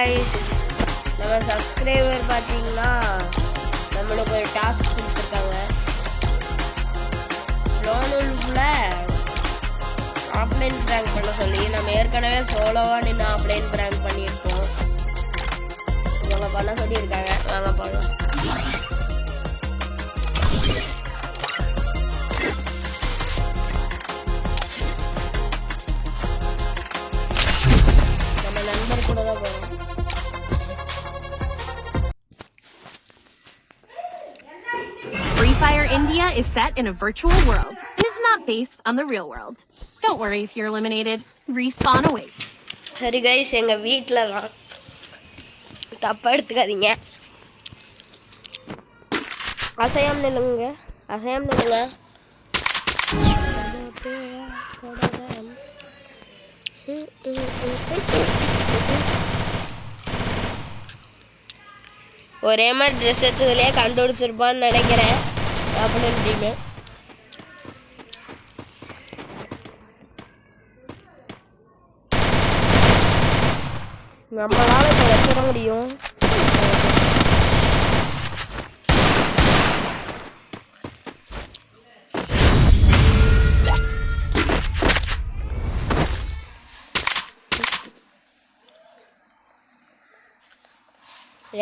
Guys, நம்ம subscriber பார்த்தீங்கன்னா நம்மளுக்கு ஒரு டாஸ்க் கொடுத்துருக்காங்க. லோனுக்குள்ள ஆஃப்லைன் ப்ராங்க் பண்ண சொல்லி நம்ம ஏற்கனவே சோலோவாக நின்று ஆஃப்லைன் ப்ராங்க் பண்ணியிருக்கோம். இவங்க பண்ண சொல்லியிருக்காங்க. வாங்க பண்ணலாம். நம்ம நண்பர் கூட தான் போகிறோம். Free Fire India is set in a virtual world. It is not based on the real world. Don't worry if you're eliminated. Respawn awaits. சரி கைஸ், எங்கள் வீட்டில் தான், தப்பாக எடுத்துக்காதீங்க. அசையாம நில்லுங்க, அசையாம நில்லுங்க. ஒரே மாதிரி ட்ரெஸ் எடுத்ததுலேயே கண்டுபிடிச்சிருப்பான்னு நினைக்கிறேன். அப்படின்னு டீமு நம்மளால இப்போ வச்சிட முடியும்.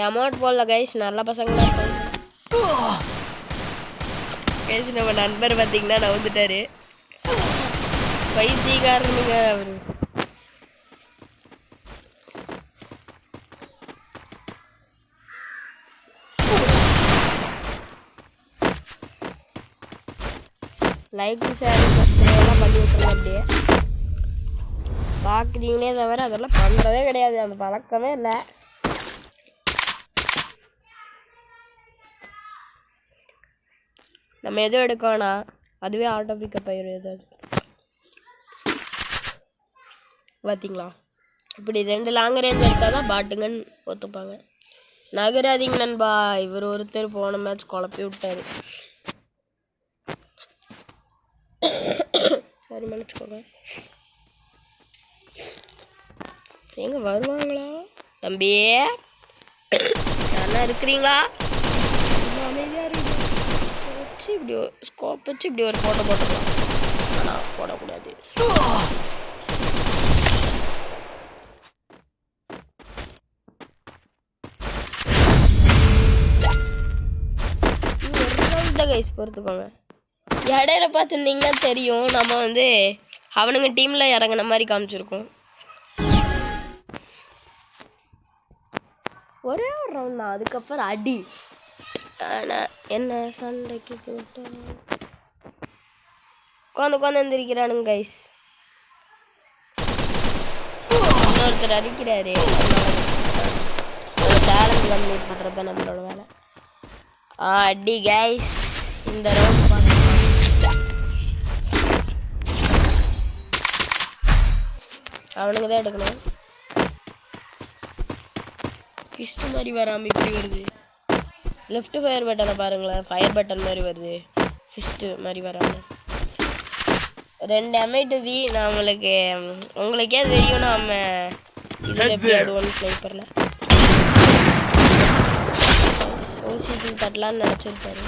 அமௌண்ட் போடல கைஸ், நல்ல பசங்களாக இருப்பாங்க கைஸ். நம்ம நண்பர் பார்த்தீங்கன்னா நான் வந்துட்டாரு. பைத்தியக்காரனுங்க அவரு. லைக் ஷேர் சப்ஸ்கிரைபெல்லாம் பண்ணி விட்டுருங்க. அப்படியே பார்க்குறீங்களே தவிர அதெல்லாம் பண்ணுறதே கிடையாது, அந்த பழக்கமே இல்லை. நம்ம எதுவும் எடுக்கோனா அதுவே ஆட்டோ பிக்கப் ஆயிடும். ஏதாவது பார்த்தீங்களா, இப்படி 2 லாங் ரேஞ்ச் எடுத்தால் தான் பாட்டுங்கன்னு ஒத்துப்பாங்க. நகராதீங்க நண்பா. இவர் ஒருத்தர் போன மேட்ச் குழப்பி விட்டார். சரி மன்னிச்சுக்கோங்க. எங்க வருவாங்களா தம்பி? யாரா இருக்கிறீங்களா? அமைதியாக இருக்கு. வச்சு இப்படி ஸ்கோப் வச்சு இப்படி ஒரு ஃபோட்டோ போட்டுக்கலாம். ஆனால் போடக்கூடாது. கைஸ் பொறுத்துக்கோங்க. இடையில பார்த்துருந்தீங்கன்னா தெரியும், நம்ம வந்து அவனுங்க டீமில் இறங்கின மாதிரி காமிச்சிருக்கோம். ஒரே ஒரு ரவுண்ட் தான், அதுக்கப்புறம் அடி. ஆனால் என்ன சண்டைக்கு உட்காந்து எந்திரிக்கிறானுங்க கைஸ். இன்னொருத்தர் அடிக்கிறாரு. சேலஞ்ச் கம்ப்ளீட் பண்ணுறது தான் நம்மளோட வேலை. அடி கைஸ். இந்த ரவுண்ட் பார்த்து அவனுங்க தான் எடுக்கணும். ஃபிஸ்ட் மாதிரி வராமல் இப்படி வருது. லெஃப்ட் ஃபயர் பட்டனை பாருங்களேன், ஃபயர் பட்டன் மாதிரி வருது, ஃபிஸ்ட்டு மாதிரி வராமல். 2 M8V. நான் உங்களுக்கே தெரியும் நம்ம இதில் எப்படி ஆடுவோன்னு ஸ்னைப்பரில். ஓசிடி தட்டலான்னு நினச்சிருப்பாரு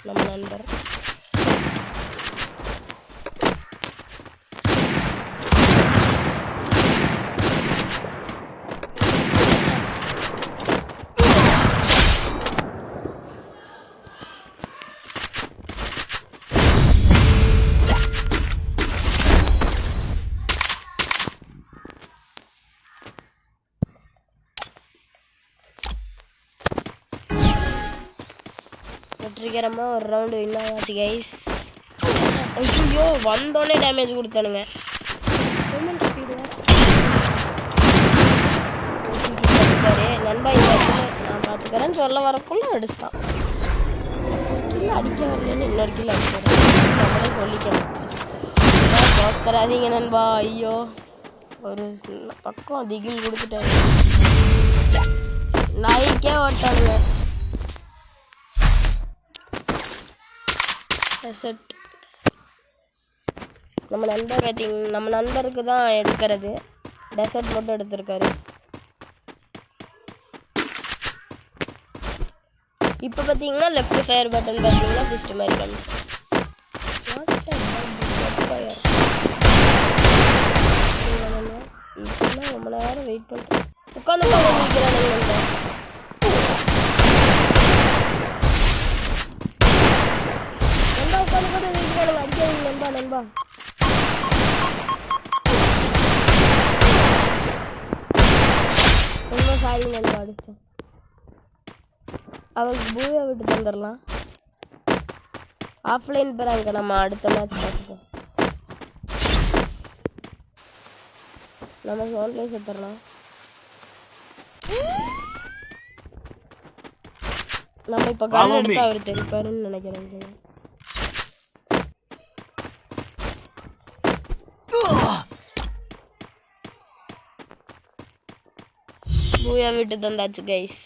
நம்ம நண்பர். வெற்றிகரமாக ஒரு ரவுண்டு வின் ஆகாச்சு கைஸ். ஐயோ, வந்தோடனே டேமேஜ் கொடுத்தானுங்க. நண்பா நான் பார்த்துக்கிறேன்னு சொல்ல வரக்குள்ள அடிச்சிட்டான். கீழே அடிக்க வரலன்னு இன்னொரு கீழே அடிச்சிடறேன். நம்மளே சொல்லிக்கணும். தராதீங்க நண்பா. ஐயோ, ஒரு பக்கம் திகில் கொடுத்துட்டாரு. நாய்க்கே ஓட்டானுங்க. டெசர்ட் நம்ம நண்பர் நம்ம நண்பருக்கு தான் எடுக்கிறது. டெசர்ட் மட்டும் எடுத்திருக்காரு. இப்போ பார்த்தீங்கன்னா லெஃப்ட் ஃபயர் பட்டன் பார்த்தீங்கன்னா ஃபிஸ்ட் மாதிரி காணும். இப்போலாம் ரொம்ப நேரம் வெயிட் பண்ணுறேன். உட்காந்து வைக்கிறானுங்க. உட்காந்து வைக்கிறானுங்க. அடிக்காதீங்க நண்பா நண்பா. ரொம்ப சாரி நண்பா அடிச்சேன். அவளுக்கு பூயா விட்டு தந்துடலாம். ஆஃப்லைன் போகிறாங்க. நம்ம அடுத்த மேட்ச் பார்த்துப்போம். நம்ம ஃபோன்லேயே செத்துடலாம். நம்ம இப்போ கன் எடுத்து அவர் தெரிப்பாருன்னு நினைக்கிறேன். பூயா விட்டு தந்தாச்சு கைஸ்.